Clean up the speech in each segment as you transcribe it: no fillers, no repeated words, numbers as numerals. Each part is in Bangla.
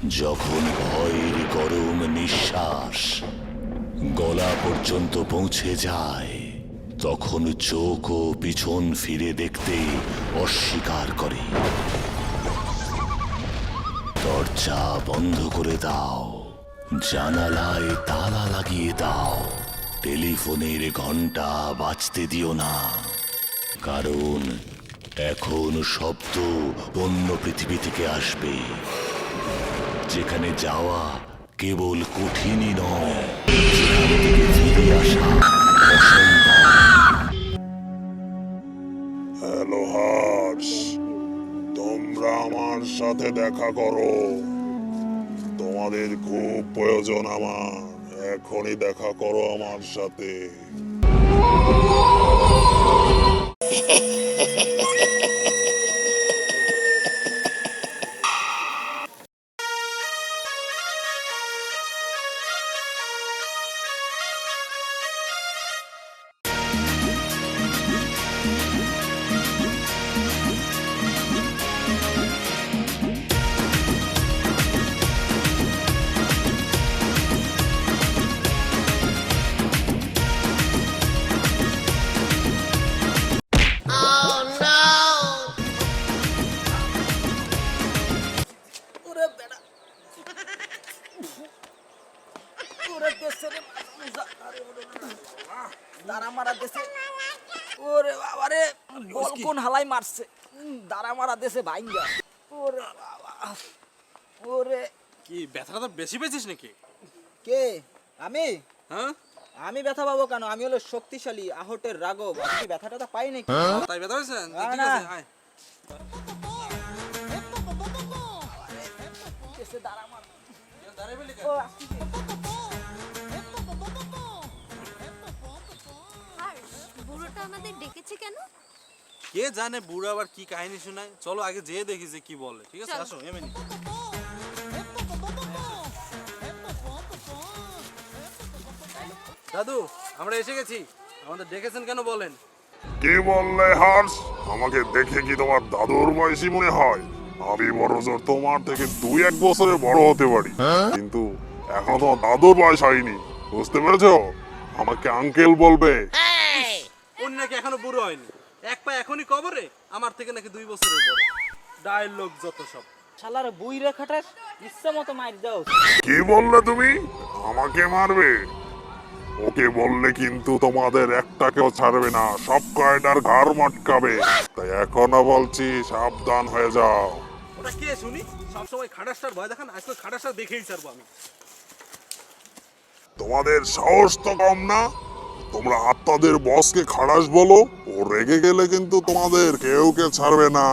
যখন ভয়ের গরম নিঃশ্বাস গলা পর্যন্ত পৌঁছে যায়, তখন চোখও পিছন ফিরে দেখতে অস্বীকার করে। দরজা বন্ধ করে দাও, জানালায় তালা লাগিয়ে দাও, টেলিফোনের ঘন্টা বাজতে দিও না, কারণ এখন শব্দ অন্য পৃথিবী থেকে আসবে, যেখানে যাওয়া কেবল কঠিনই নয়, যেখান থেকে ফিরে আসা অসম্ভব। হ্যালো হার্স, তোমরা আমার সাথে দেখা করো। তোমাদের খুব প্রয়োজন আমার। এখনই দেখা করো আমার সাথে। ওরে বাবারে, বল কোন হালাই মারছে, দাঁড়া মারা দেশে ভাইঙ্গা। ওরে বাবা, ওরে কি ব্যথাটা তো বেশি পেয়েছিস নাকি? কে? আমি? হ্যাঁ, আমি ব্যথা পাবো কেন? আমি হলো শক্তিশালী আহটের রাঘব। আমি কি ব্যথাটা পাই নাকি? তাই ব্যথা হয়েছে? না, ঠিক না। আছে, আয়। দেশে দাঁড়া মারা। দাঁড়াই বলি কেন? ও, আসতেছে। হার্ষ, বুড়োটা আমাদের ডেকেছে কেন? কে জানে বুড়ো আবার কি কাহিনী শোনায়। চলো আগে যেয়ে দেখি যে কি বলে। ঠিক আছে, চলো। আসো এমনি। দাদু, আমরা এসে গেছি। আমাদের ডেকেছেন কেন বলেন? কি বললে হার্স? আমাকে দেখে কি তোমার দাদুর বয়সী মনে হয়? আমি বড় জোর তোমার থেকে 2-1 বছরের বড় হতে পারি, কিন্তু এখনো তোমার দাদুর বয়স হয়নি। বুঝতে পেরেছো? আমাকে আঙ্কেল বলবে। ওর নাকি এখনো বুড়ো হয়নি। এক পা এখনই কবরে, আমার থেকে নাকি 2 বছরের বড়। ডায়লগ যত সব। শালার বুই রেখাটার ইচ্ছা মতো মার দাও। কি বললে তুমি? আমাকে মারবে? ওকে বললে কিন্তু তোমাদের একটাকেও ছাড়বে না, সব কয়টার ঘাড় মটকাবে। তাই এখনো বলছি, সাবধান হয়ে যাও। ওটা কে শুনি? সবসময় খাটাসটার ভয় দেখান, আজকে খাটাসটা দেখেই ছাড়বো আমি। তোমাদের সাহস তো কম না? তোমরা আত্মাদের বসকে খাড়াস বলো? ও রেগে গেলে কিন্তু তোমাদের কেউকে ছাড়বে না।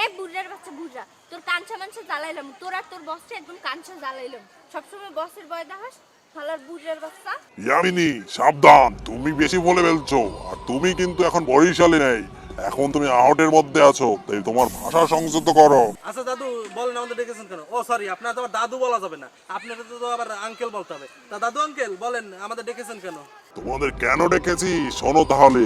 এ বুড়ার বাচ্চা বুড়া, তোর কাঞ্চা মাংস জ্বালাইলাম, তোর আর তোর বসটা একদম কাঞ্চা জ্বালাইলাম। সবসময় বসের ভয় দেখাস, শালার বুড়ার বাচ্চা। ইয়ামিনী, সাবধান, তুমি বেশি বলে ফেলছো। আর তুমি কিন্তু এখন বরিশালে নেই, এখন তুমি আহটের মধ্যে আছো, তাই তোমার ভাষা সংযত করো। আচ্ছা দাদু, বলেন আমাদের ডেকেছেন কেন? ও সরি, আপনার তো আবার দাদু বলা যাবে না, আপনার তো আবার আঙ্কেল বলতে হবে। তা দাদু আঙ্কেল বলেন আমাদের ডেকেছেন কেন? তোমাদের কেন ডেকেছি শোনো তাহলে।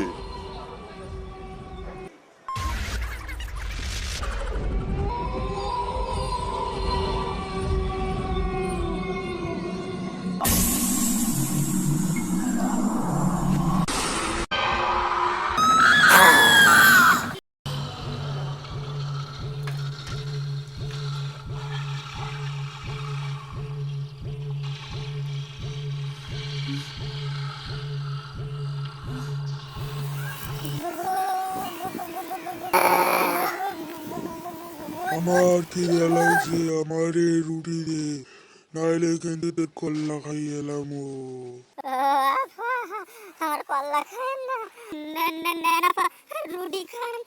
আমার খিদে লাগছে, আমার রুটি দে, নাইলে কিন্তু তোর কল্লা খাইয়ে এলাম। আমার কল্লা খান না, নেন আপা, রুটি খান।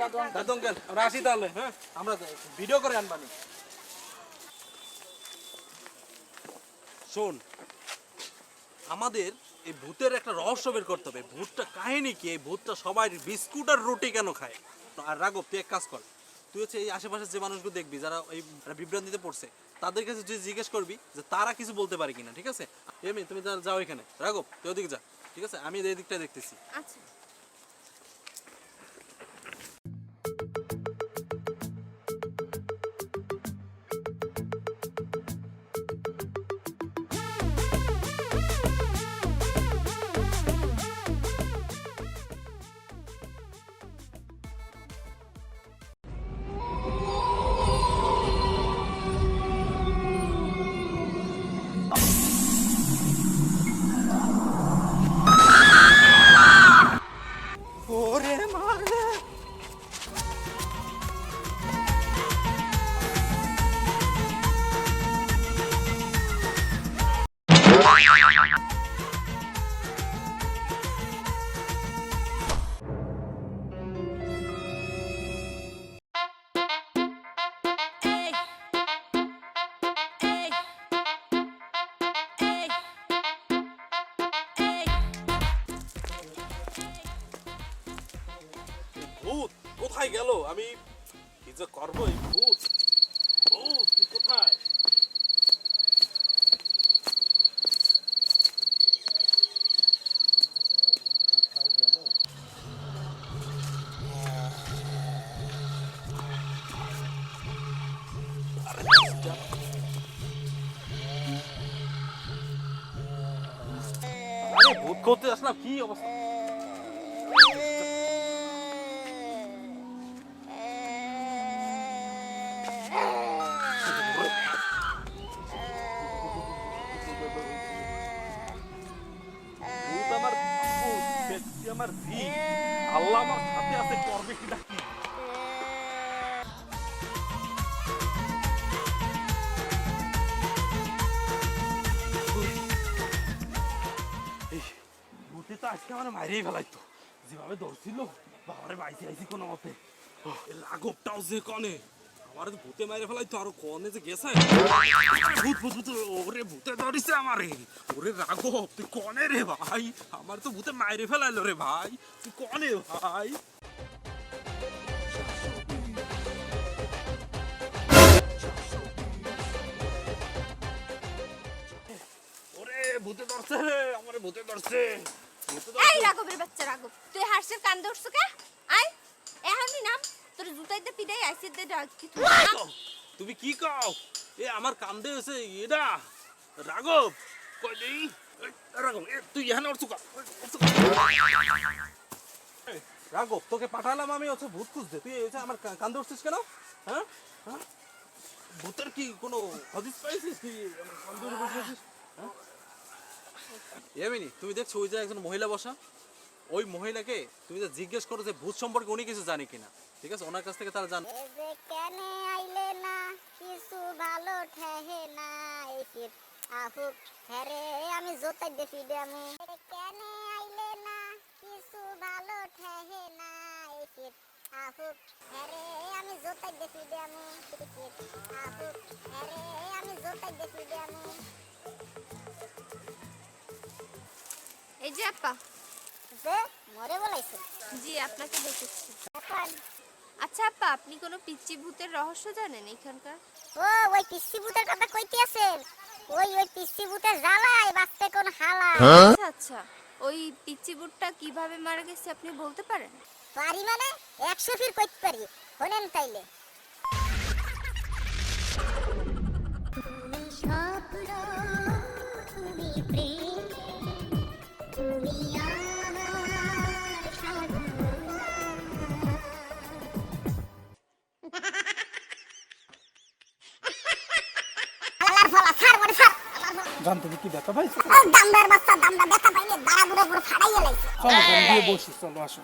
দাদু দাদু আঙ্কেল আমরা আসি তাহলে। হ্যাঁ, আমরা ভিডিও করে আনবানি। শোন, আমাদের এই ভূতের একটা রহস্য বের করতে হবে। ভূতটা কাহিনী কি? এই ভূতটা সবাই বিস্কুট আর রুটি কেন খায়? আর রাঘব, তুই এক কাজ কর, তুই হচ্ছে এই আশেপাশে যে মানুষগুলো দেখবি যারা এই বিভ্রান্তিতে পড়ছে, তাদের কাছে তুই জিজ্ঞেস করবি যে তারা কিছু বলতে পারে কিনা, ঠিক আছে? এমনি তুমি যাও এখানে, রাঘব তুই ওদিকে যা, ঠিক আছে? আমি এই দিকটা দেখতেছি। আচ্ছা। ওরে মারে, ভূত কোথায় গেল? আমি কি যে করবো? এই ভূত, ভূত তুই কোথায়? আরে ভূত করতে আসলাম, কি অবস্থা? ভূত আমার ভূত, ব্যক্তি আমার ভি, আল্লাহ আমার সাথে আছে, করবে কিনা কি? এই ভূতে তো আজকে আমার মারিয়ে ফেলাইতো, যেভাবে ধরছিল বাবারে বাইসি আইসি কোনো মতে। রাঘবটাও যে কনে আমার ভূতে মাইরে ফেলাইতো, আরো কনে যে গেছে। ভূত ভূত ভূত, ওরে ভূতে ধরিছে আমারে। ওরে রাঘব তুই কনে রে ভাই? আমার তো ভূতে মাইরে ফেলাইলো রে ভাই, তুই কনে ভাই? ওরে ভূতে ধরছে রে, আমারে ভূতে ধরছে, ভূতে এই ধরছে। রাঘবের বাচ্চা রাঘব, তুই হার্ষের কান ধরছ কে? আই এখনই নাম, তোর জুতাইতে পিটাই আইসি দে ডাক কি তুই নাম। তুমি কি কও? এ আমার কান্দে হইছে এটা রাঘব, কই দেই রাঘব, এ তুই এখানে অর্থ কা রাঘব, তোকে পাঠালাম আমি হচ্ছে ভূত খুঁজতে, তুই হচ্ছে আমার কান্দে উঠছিস কেন? হ্যাঁ হ্যাঁ, ভূতের কি কোনো হদিস পাইছিস? তুই আমার কান্দে উঠে বসেছিস? হ্যাঁ এমনি তুমি দেখছো ওই যে একজন মহিলা বসা, ওই মহিলাকে তুমি যে জিজ্ঞেস করো যে ভূত সম্পর্কে উনি কিছু জানে কিনা, ঠিক আছে? ওনার কাছ থেকে তারা জান। এ যে কেনে আইলে না কিছু ভালো ঠেহে না এসির আহুক হ্যারে আমি জোতাই দেখি দেমু কেনে আইলে না কিছু ভালো ঠেহে না এসির আহুক হ্যারে আমি জোতাই দেখি দেমু আহুক হ্যারে আমি জোতাই দেখি দেমু। এই যে আপা। যে মরে বলাইছে জি, আপনাকে দেখেছি। এখন আচ্ছা আপা, আপনি কোনো পিচ্চি ভূতের রহস্য জানেন এখানকার? ও ওই পিসি ভূতের কথা কইতে আছেন? ওই পিসি ভূতের জ্বালায় বাঁচতে কোন হালা। আচ্ছা আচ্ছা, ওই পিচ্চি ভূতটা কিভাবে মারা গেছে আপনি বলতে পারেন? পারি মানে 100 ফির কইতে পারি, শোনেন তাইলে। তুমি স্বপ্ন, তুমি প্রেম, তুমি আমার সাধনা। আল্লাহর ফলা ছাড় মানে ছাড়। জানতে কি ব্যথা পাইছে? দামদার বাচ্চা দামদা ব্যথা পাইলে দাঁড়া গুড়ে গুড়ে ফাড়াইয়া লাইছে। চলো চলো গিয়ে বসি, চলো আসো।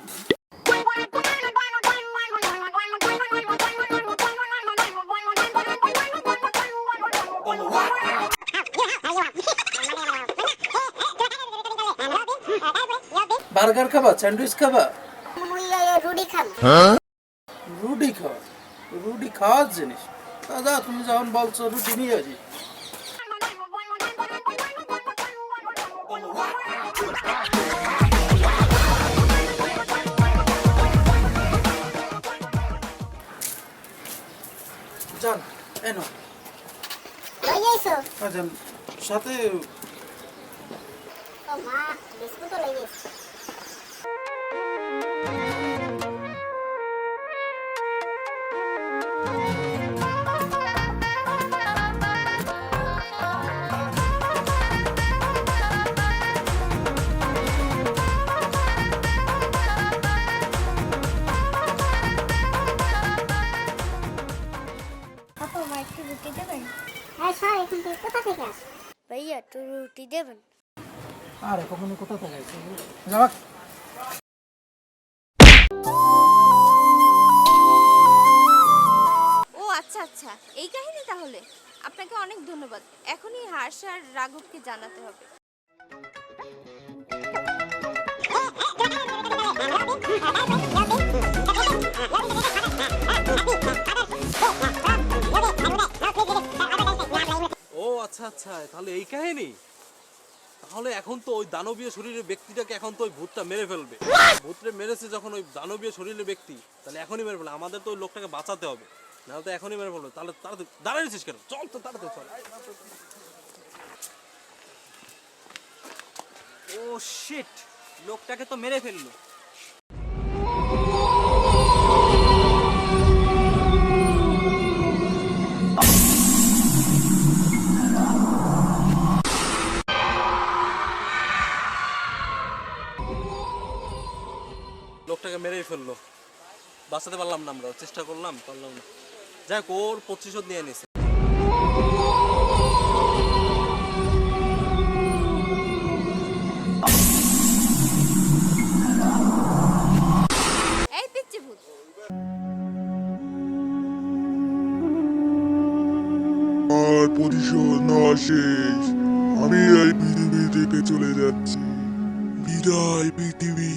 বার্গার খাবা, স্যান্ডউইচ খাবা, মুই রুটি খাম। রুটি খাওয়া? রুটি খাওয়ার জিনিস? দাদা তুমি যখন বলছো রুটি নিয়ে আসি। এনো লই আইছো আচ্ছা সাথে ও মা বিস্কুট লই আইছো আপা আমার একটু রুটি দেবেন? হ্যাঁ স্যার এখন থেকে কোথা থেকে আসো ভাইয়া একটু রুটি দেবেন? আরে কখনো কোথা থেকে আইছে যাবা ও আচ্ছা আচ্ছা, এই কাহিনী তাহলে। আপনাকে অনেক ধন্যবাদ। এখনই হার্ষ আর রাঘবকে জানাতে হবে। ও আচ্ছা আচ্ছা, তাহলে এই কাহিনী। তাহলে এখন তো ওই দানবীয় শরীরের ব্যক্তিটাকে এখন তো ওই ভূতটা মেরে ফেলবে। ভূতটা মেরেছে যখন ওই দানবীয় শরীরের ব্যক্তি, তাহলে এখনই মেরে ফেলবে। আমাদের তো ওই লোকটাকে বাঁচাতে হবে, নাহলে তো এখনই মেরে ফেলবে। তাহলে তাড়াতাড়ি দাঁড়াইছিস কেন? চল তো তাড়াতাড়ি চল। ও শিট, লোকটাকে তো মেরে ফেললো। লোকটাকে মেরেই ফেললো, বাঁচাতে পারলাম না। আমরা চেষ্টা করলাম, পারলাম না। যাই হোক, ওর প্রতিশোধ নিয়ে নিছে। এই পিচ্চি ভূত, আর প্রতিশোধ না শেষ, আমি এই পৃথিবী থেকে চলে যাচ্ছি। বিদায় পৃথিবী।